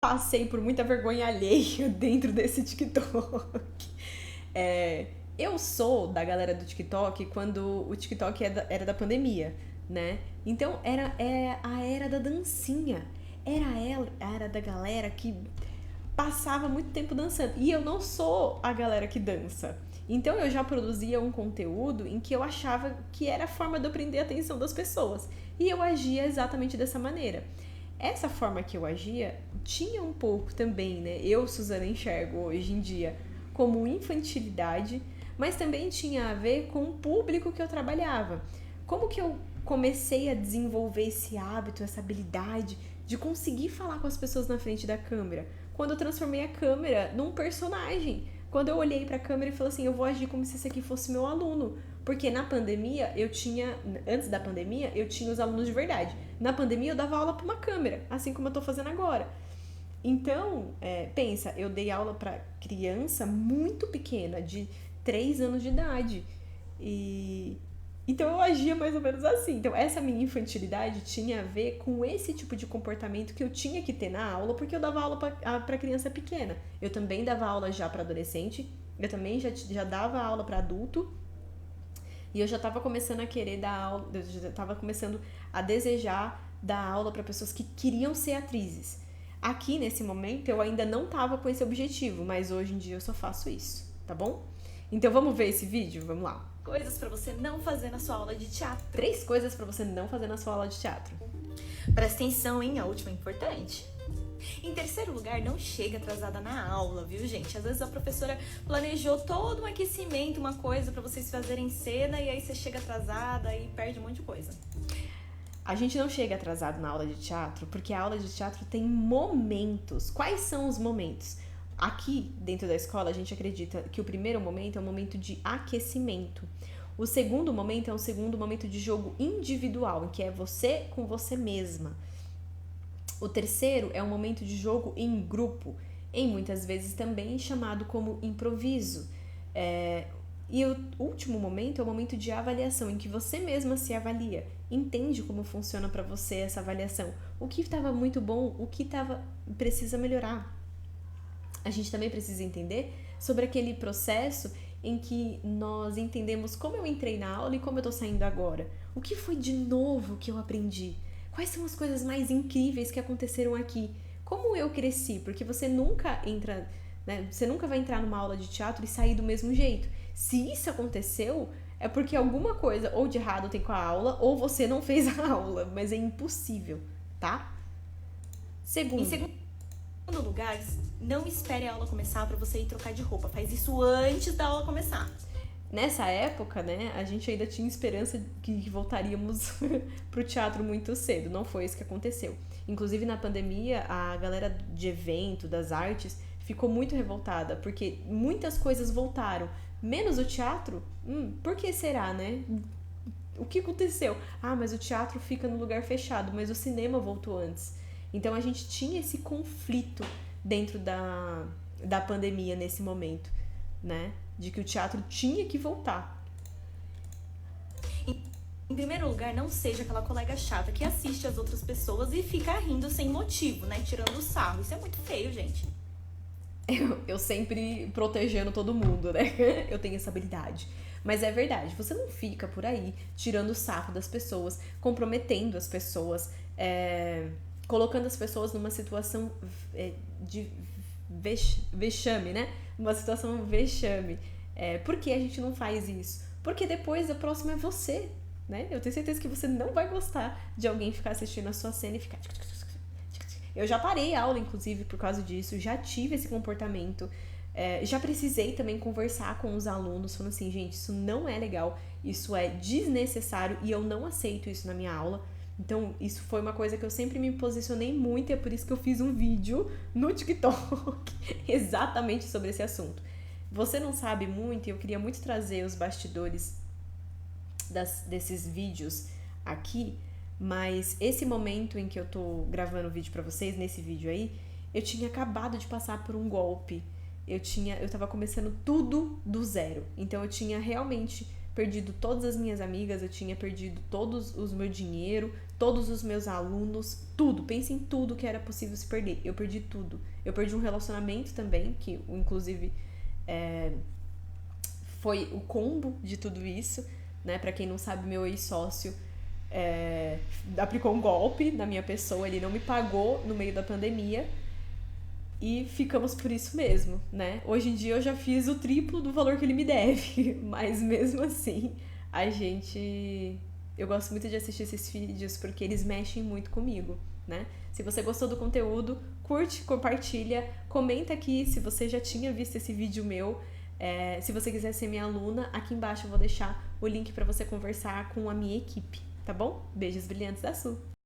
passei por muita vergonha alheia dentro desse TikTok. Eu sou da galera do TikTok quando o TikTok era da pandemia, né? Então é a era da dancinha. A era da galera que passava muito tempo dançando. E eu não sou a galera que dança. Então eu já produzia um conteúdo em que eu achava que era a forma de eu prender a atenção das pessoas. E eu agia exatamente dessa maneira. Essa forma que eu agia tinha um pouco também, né? Eu, Suzana, enxergo hoje em dia como infantilidade, mas também tinha a ver com o público que eu trabalhava. Como que eu comecei a desenvolver esse hábito, essa habilidade de conseguir falar com as pessoas na frente da câmera? Quando eu transformei a câmera num personagem. Quando eu olhei para a câmera e falei assim, eu vou agir como se esse aqui fosse meu aluno. Porque na pandemia, antes da pandemia, eu tinha os alunos de verdade. Na pandemia, eu dava aula para uma câmera, assim como eu tô fazendo agora. Então, pensa, eu dei aula para criança muito pequena, de 3 anos de idade. E então eu agia mais ou menos assim. Então, essa minha infantilidade tinha a ver com esse tipo de comportamento que eu tinha que ter na aula, porque eu dava aula para criança pequena. Eu também dava aula já para adolescente, eu também já dava aula para adulto. E eu já estava começando a querer dar aula, eu já estava começando a desejar dar aula para pessoas que queriam ser atrizes. Aqui, nesse momento, eu ainda não estava com esse objetivo, mas hoje em dia eu só faço isso, tá bom? Então vamos ver esse vídeo? Vamos lá. Coisas pra você não fazer na sua aula de teatro. 3 coisas para você não fazer na sua aula de teatro. Presta atenção, hein? A última é importante. Em terceiro lugar, não chega atrasada na aula, viu, gente? Às vezes a professora planejou todo um aquecimento, uma coisa pra vocês fazerem cena, e aí você chega atrasada e perde um monte de coisa. A gente não chega atrasado na aula de teatro, porque a aula de teatro tem momentos. Quais são os momentos? Aqui, dentro da escola, a gente acredita que o primeiro momento é um momento de aquecimento. O segundo momento é um segundo momento de jogo individual, em que é você com você mesma. O terceiro é um momento de jogo em grupo, em muitas vezes também chamado como improviso. E o último momento é o momento de avaliação, em que você mesma se avalia, entende como funciona para você essa avaliação, o que estava muito bom, o que precisa melhorar. A gente também precisa entender sobre aquele processo em que nós entendemos como eu entrei na aula e como eu estou saindo agora. O que foi de novo que eu aprendi? Quais são as coisas mais incríveis que aconteceram aqui? Como eu cresci? Porque você nunca entra, né? Você nunca vai entrar numa aula de teatro e sair do mesmo jeito. Se isso aconteceu, é porque alguma coisa ou de errado tem com a aula ou você não fez a aula, mas é impossível, tá? Em segundo lugar, não espere a aula começar pra você ir trocar de roupa. Faz isso antes da aula começar. Nessa época, né, a gente ainda tinha esperança que voltaríamos pro teatro muito cedo. Não foi isso que aconteceu. Inclusive, na pandemia, a galera de evento, das artes, ficou muito revoltada, porque muitas coisas voltaram, menos o teatro. Por que será, né? O que aconteceu? Ah, mas o teatro fica no lugar fechado, mas o cinema voltou antes. Então, a gente tinha esse conflito dentro da pandemia nesse momento, né? De que o teatro tinha que voltar. Em primeiro lugar, não seja aquela colega chata que assiste as outras pessoas e fica rindo sem motivo, né? Tirando sarro. Isso é muito feio, gente. Eu sempre protegendo todo mundo, né? Eu tenho essa habilidade. Mas é verdade, você não fica por aí tirando o sarro das pessoas, comprometendo as pessoas, colocando as pessoas numa situação de vexame, né? Uma situação vexame. Por que a gente não faz isso? Porque depois a próxima é você, né? Eu tenho certeza que você não vai gostar de alguém ficar assistindo a sua cena e ficar... Eu já parei a aula, inclusive, por causa disso, já tive esse comportamento, já precisei também conversar com os alunos, falando assim, gente, isso não é legal, isso é desnecessário e eu não aceito isso na minha aula. Então, isso foi uma coisa que eu sempre me posicionei muito e é por isso que eu fiz um vídeo no TikTok exatamente sobre esse assunto. Você não sabe muito e eu queria muito trazer os bastidores desses vídeos aqui, mas esse momento em que eu tô gravando o vídeo pra vocês, nesse vídeo aí, eu tinha acabado de passar por um golpe. Eu tava começando tudo do zero. Então eu tinha realmente perdido todas as minhas amigas, eu tinha perdido todos os meu dinheiro, todos os meus alunos, tudo. Pense em tudo que era possível se perder. Eu perdi tudo. Eu perdi um relacionamento também, que inclusive foi o combo de tudo isso, né? Pra quem não sabe, meu ex-sócio aplicou um golpe na minha pessoa, ele não me pagou no meio da pandemia e ficamos por isso mesmo, né? Hoje em dia eu já fiz o triplo do valor que ele me deve, mas mesmo assim, eu gosto muito de assistir esses vídeos porque eles mexem muito comigo, né? Se você gostou do conteúdo, curte, compartilha, comenta aqui se você já tinha visto esse vídeo meu. Se você quiser ser minha aluna, aqui embaixo eu vou deixar o link para você conversar com a minha equipe, tá bom? Beijos brilhantes da Su!